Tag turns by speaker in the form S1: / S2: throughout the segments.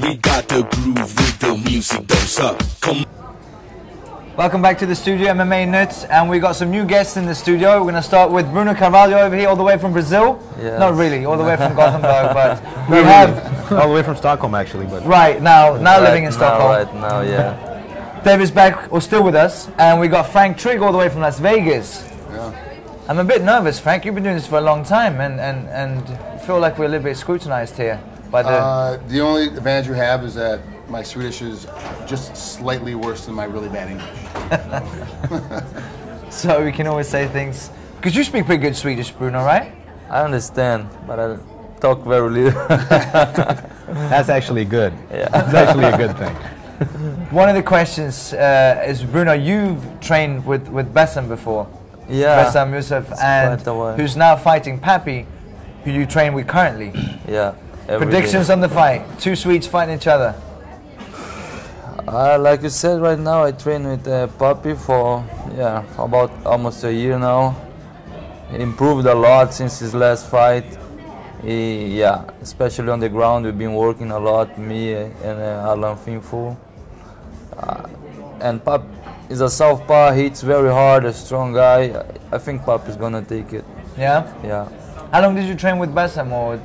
S1: we got the groove with the music, don't suck. Come.
S2: Welcome back to the studio, MMAnytt, and we got some new guests in the studio. We're going to start with Bruno Carvalho over here, all the way from Brazil.
S3: Yes.
S2: Not really, all the way from Gothenburg, but we have
S4: all the way from Stockholm, actually. But
S2: right now living in Stockholm.
S3: Right now, yeah.
S2: David's back, or still with us, and we got Frank Trigg all the way from Las Vegas.
S5: Yeah.
S2: I'm a bit nervous, Frank. You've been doing this for a long time, and feel like we're a little bit scrutinized here by
S5: the only advantage you have is that my Swedish is just slightly worse than my really bad English.
S2: So we can always say things. Because you speak pretty good Swedish, Bruno, right?
S3: I understand, but I talk very little.
S4: that's actually good.
S3: Yeah.
S4: That's actually a good thing.
S2: One of the questions is, Bruno, you've trained with Bassam before.
S3: Yeah.
S2: Bassam Youssef, and who's now fighting Papi, who you train with currently.
S3: Yeah.
S2: Predictions on the fight. Two Swedes fighting each other.
S3: Like you said, right now I train with Papi for about almost a year now. He improved a lot since his last fight. Especially on the ground, we've been working a lot, me and Alan Finful. And Pap is a southpaw, hits very hard, a strong guy. I think Pap is gonna take it.
S2: Yeah?
S3: Yeah.
S2: How long did you train with Bassam? Or?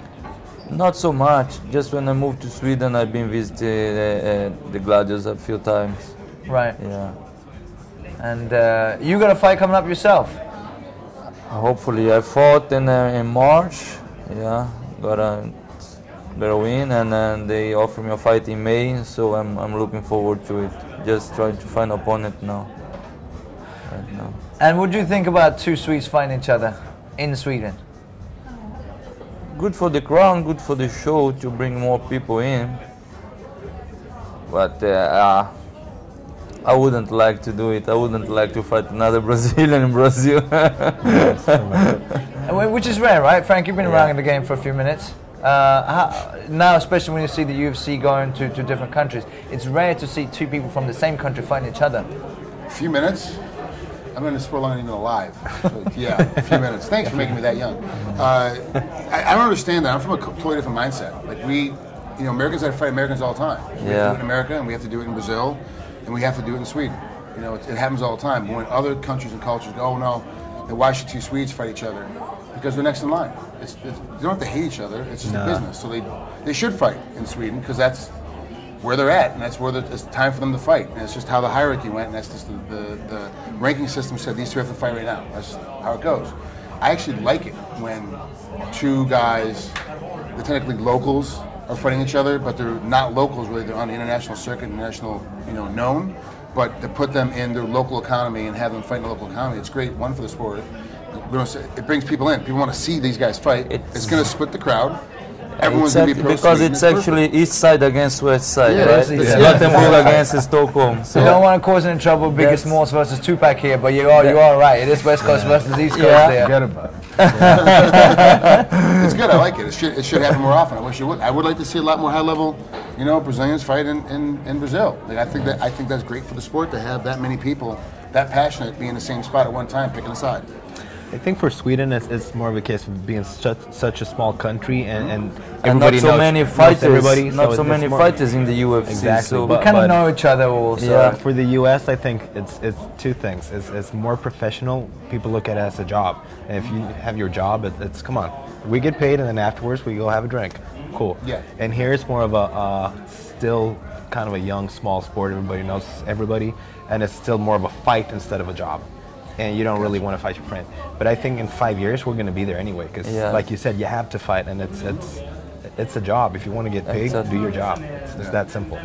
S3: Not so much. Just when I moved to Sweden, I've been visiting the Gladiators a few times.
S2: Right.
S3: Yeah.
S2: And you got a fight coming up yourself?
S3: Hopefully, I fought in March. Yeah, got a win, and then they offered me a fight in May. So I'm looking forward to it. Just trying to find an opponent now. Right now.
S2: And what do you think about two Swedes fighting each other in Sweden?
S3: Good for the crowd, good for the show to bring more people in. But I wouldn't like to do it. I wouldn't like to fight another Brazilian in Brazil.
S2: Which is rare, right? Frank, you've been around in the game for a few minutes. Now, especially when you see the UFC going to different countries, it's rare to see two people from the same country fighting each other.
S5: A few minutes? I'm in the sport longer than even alive. So, yeah, a few minutes. Thanks for making me that young. I don't understand that. I'm from a totally different mindset. Like Americans have to fight Americans all the time. We have to do it in America, and we have to do it in Brazil, and we have to do it in Sweden. It happens all the time. But when other countries and cultures go, oh no, then why should two Swedes fight each other? Because they're next in line. They don't have to hate each other. It's just a business. So they should fight in Sweden because that's where they're at, and that's where it's time for them to fight. And it's just how the hierarchy went, and that's just the ranking system said these two have to fight right now. That's just how it goes. I actually like it when two guys, they're technically locals, are fighting each other, but they're not locals really. They're on the international circuit, international, known. But to put them in their local economy and have them fight in the local economy, it's great. One, for the sport. It brings people in. People want to see these guys fight. It's going to split the crowd. Everyone's going to be pro
S3: because
S5: Sweden.
S3: it's actually east side against west side,
S5: yeah,
S3: right?
S5: It's
S3: Gothenburg against Stockholm. So.
S2: You don't want to cause any trouble, biggest Morse versus Tupac here, but you are right. It is West Coast versus East Coast there.
S4: Forget about it.
S5: It's good. I like it. It should happen more often. I wish it would. I would like to see a lot more high level, Brazilians fight in Brazil. Like I think that's great for the sport to have that many people that passionate be in the same spot at one time picking a side.
S4: I think for Sweden, it's more of a case of being such a small country, and everybody
S3: not so
S4: knows,
S3: many fighters.
S4: Everybody,
S3: not so many fighters in the UFC.
S4: Exactly.
S3: So
S2: we kind of know each other also.
S4: Yeah. For the US, I think it's two things. It's more professional. People look at it as a job, and if you have your job, it's come on, we get paid, and then afterwards we go have a drink. Cool.
S5: Yeah.
S4: And here it's more of a still kind of a young, small sport. Everybody knows everybody, and it's still more of a fight instead of a job. And you don't really want to fight your friend. But I think in 5 years we're going to be there anyway, because like you said, you have to fight, and it's a job. If you want to get paid, do your job. It's that simple.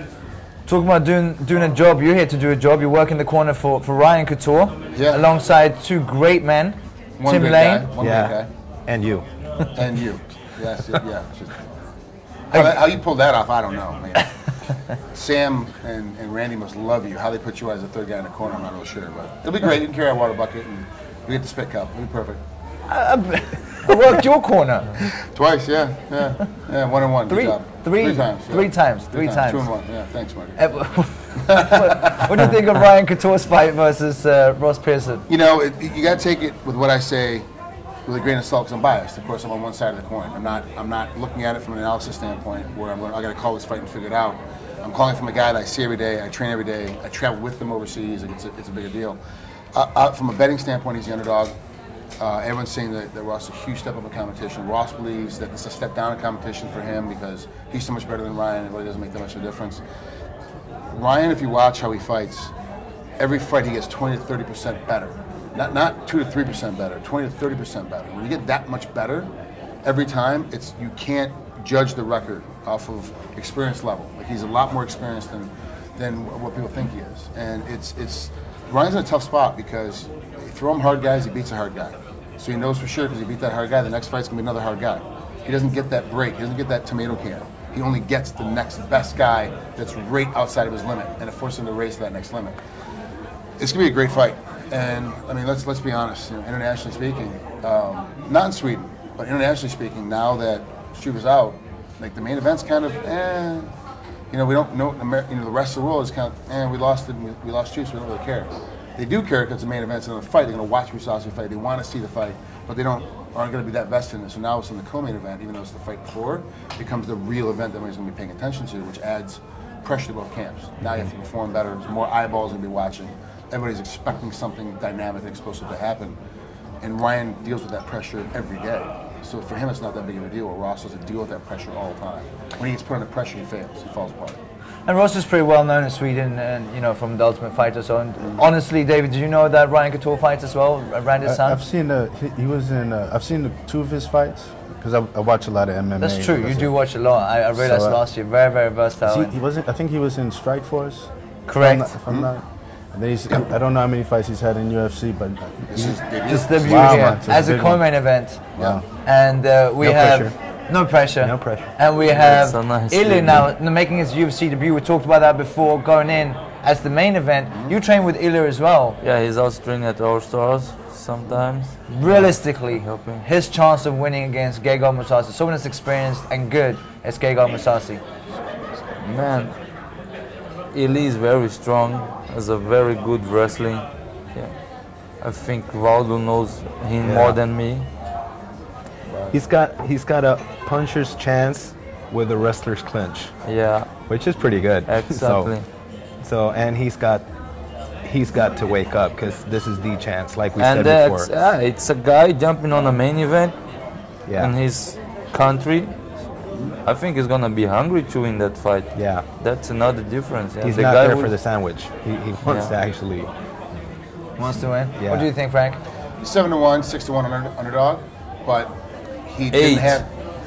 S2: Talking about doing a job, you're here to do a job. You work in the corner for Ryan Couture, alongside two great men,
S5: One
S2: Tim
S5: great
S2: Lane,
S5: guy, one great guy,
S4: and you,
S5: and you. Yes, yeah. How you pulled that off, I don't know, man. Sam and Randy must love you. How they put you as a third guy in the corner, I'm not real sure, but it'll be great. You can carry a water bucket and we get the spit cup. It'll be perfect.
S2: I worked your corner.
S5: Twice, yeah. 1-on-1.
S2: Three times. Three times.
S5: 2-1. Yeah, thanks, Marty.
S2: What do you think of Ryan Couture's fight versus Ross Pearson?
S5: You got to take it with what I say with a grain of salt because I'm biased. Of course, I'm on one side of the coin. I'm not looking at it from an analysis standpoint where I got to call this fight and figure it out. I'm calling from a guy that I see every day. I train every day. I travel with them overseas. It's a bigger deal. From a betting standpoint, he's the underdog. Everyone's saying that Ross is a huge step up in competition. Ross believes that it's a step down in competition for him because he's so much better than Ryan. It really doesn't make that much of a difference. Ryan, if you watch how he fights, every fight he gets 20 to 30% better. Not 2 to 3% better, 20 to 30% better. When you get that much better every time, you can't judge the record off of experience level. Like he's a lot more experienced than what people think he is. And Ryan's in a tough spot because you throw him hard guys, he beats a hard guy. So he knows for sure because he beat that hard guy, the next fight's gonna be another hard guy. He doesn't get that break, he doesn't get that tomato can. He only gets the next best guy that's right outside of his limit, and it forces him to race to that next limit. It's gonna be a great fight. And I mean, let's be honest. Internationally speaking, not in Sweden, but internationally speaking, now that Struve's out, like the main event's kind of, we don't know. The rest of the world is kind of, we lost it. We lost Struve, so we don't really care. They do care because the main event's another fight. They're going to watch Mousasi fight. They want to see the fight, but they aren't going to be that vested in it. So now it's in the co-main event, even though it's the fight before, it becomes the real event that everybody's going to be paying attention to, which adds pressure to both camps. Now you have to perform better. There's more eyeballs going to be watching. Everybody's expecting something dynamic and explosive to happen. And Ryan deals with that pressure every day. So for him, it's not that big of a deal. Ross doesn't deal with that pressure all the time. When he gets put under pressure, he fails. He falls apart.
S2: And Ross is pretty well known in Sweden, and from the Ultimate Fighter. So, honestly, David, did you know that Ryan Couture fights as well? Randy's son.
S6: I've seen he was in. I've seen 2 of his fights because I watch a lot of MMA.
S2: That's true. You do watch a lot. I realized last year. Very, very versatile.
S6: He wasn't. I think he was in Strike Force.
S2: Correct.
S6: If I'm not. And then I don't know how many fights he's had in UFC, but
S2: this debut here as a co-main event.
S6: Wow.
S2: And we no pressure.
S6: No pressure.
S2: And we have
S3: So nice
S2: Ilya now making his UFC debut. We talked about that before going in as the main event. You train with Ilya as well.
S3: Yeah, he's out training at our stores sometimes.
S2: Realistically,
S3: Helping.
S2: his chance of winning against Gegard Mousasi, someone that's experienced and good as Gegard Mousasi.
S3: Man, Ilya is very strong, has a very good wrestling. Yeah. I think Valdo knows him more than me.
S4: He's got a puncher's chance with a wrestler's clinch.
S3: Yeah.
S4: Which is pretty good.
S3: Exactly.
S4: So and he's got to wake up because this is the chance, like we said before.
S3: It's a guy jumping on a main event in his country. I think he's gonna be hungry to win that fight.
S4: Yeah.
S3: That's another difference. Yeah.
S4: He's not there for the sandwich. He wants to actually.
S2: Wants to win?
S4: Yeah.
S2: What do you think, Frank?
S5: 7-1, 6-1 underdog, but he didn't have.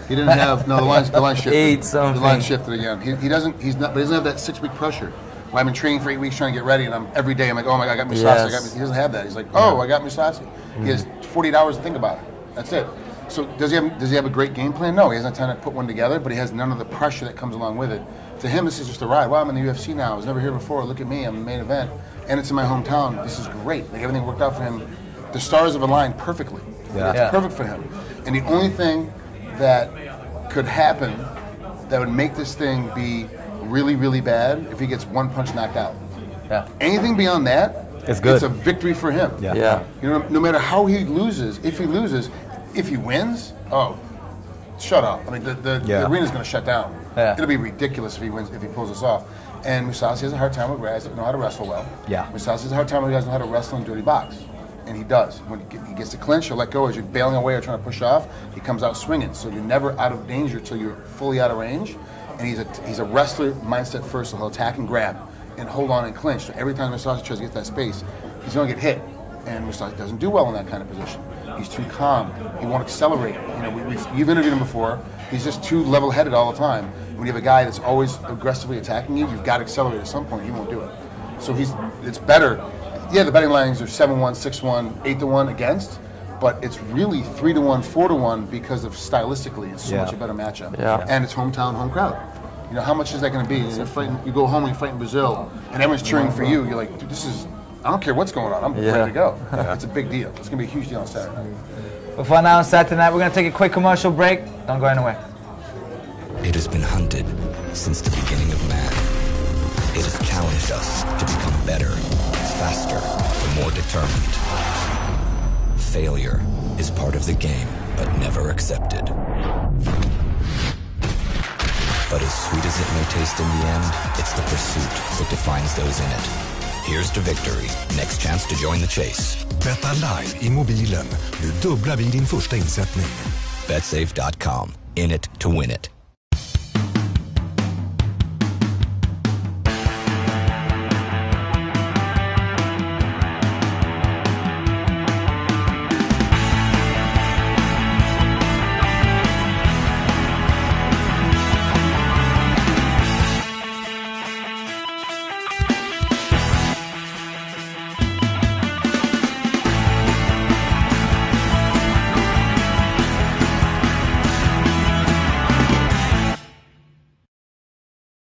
S5: He didn't have. No, the line shifted.
S3: 8 something.
S5: The line shifted again. He doesn't have that 6-week pressure. Well, I've been training for 8 weeks trying to get ready, and every day I'm like, oh my God, I got Mousasi.
S3: Yes.
S5: He doesn't have that. He's like, oh, I got Mousasi. He has 48 hours to think about it. That's it. So does he have a great game plan? No, he hasn't had time to put one together, but he has none of the pressure that comes along with it. To him, this is just a ride. Wow, I'm in the UFC now. I was never here before. Look at me. I'm in the main event, and it's in my hometown. This is great. Like everything worked out for him. The stars have aligned perfectly. It's perfect for him. And the only thing that could happen that would make this thing be really, really bad if he gets one punch knocked out.
S2: Yeah.
S5: Anything beyond that,
S4: it's good.
S5: It's a victory for him.
S3: Yeah.
S5: You know, no matter how he loses, if he wins, shut up. I mean, the arena's going to shut down.
S2: Yeah.
S5: It'll be ridiculous if he wins, if he pulls this off. And Mousasi has a hard time with guys that know how to wrestle well.
S4: Yeah.
S5: Mousasi has a hard time with guys that know how to wrestle and dirty box. And he does. When he gets to clinch, he'll let go as you're bailing away or trying to push off. He comes out swinging. So you're never out of danger until you're fully out of range. And he's a wrestler mindset first, so he'll attack and grab and hold on and clinch. So every time Mousasi tries to get that space, he's going to get hit. And Mousasi doesn't do well in that kind of position. He's too calm. He won't accelerate. You know, you've interviewed him before. He's just too level-headed all the time. When you have a guy that's always aggressively attacking you, you've got to accelerate at some point. He won't do it. So it's better. Yeah, the betting lines are 7-1, 6-1, 8-1 against, but it's really 3-1, 4-1 because of stylistically, it's so much a better matchup.
S3: Yeah.
S5: And it's hometown, home crowd. You know, how much is that going to be? You go home and you fight in Brazil, and everyone's cheering for you. You're like, dude, I don't care what's going on. I'm ready to go. It's a big deal. It's going to be a huge deal on Saturday.
S2: Before now on Saturday night, we're going to take a quick commercial break. Don't go anywhere.
S1: It has been hunted since the beginning of man. It has challenged us to become better, faster, and more determined. Failure is part of the game, but never accepted. But as sweet as it may taste in the end, it's the pursuit that defines those in it. Here's to victory. Next chance to join the chase.
S7: Betta live i mobilen. Nu dubblar vi din första insättning.
S1: betsafe.com. In it to win it.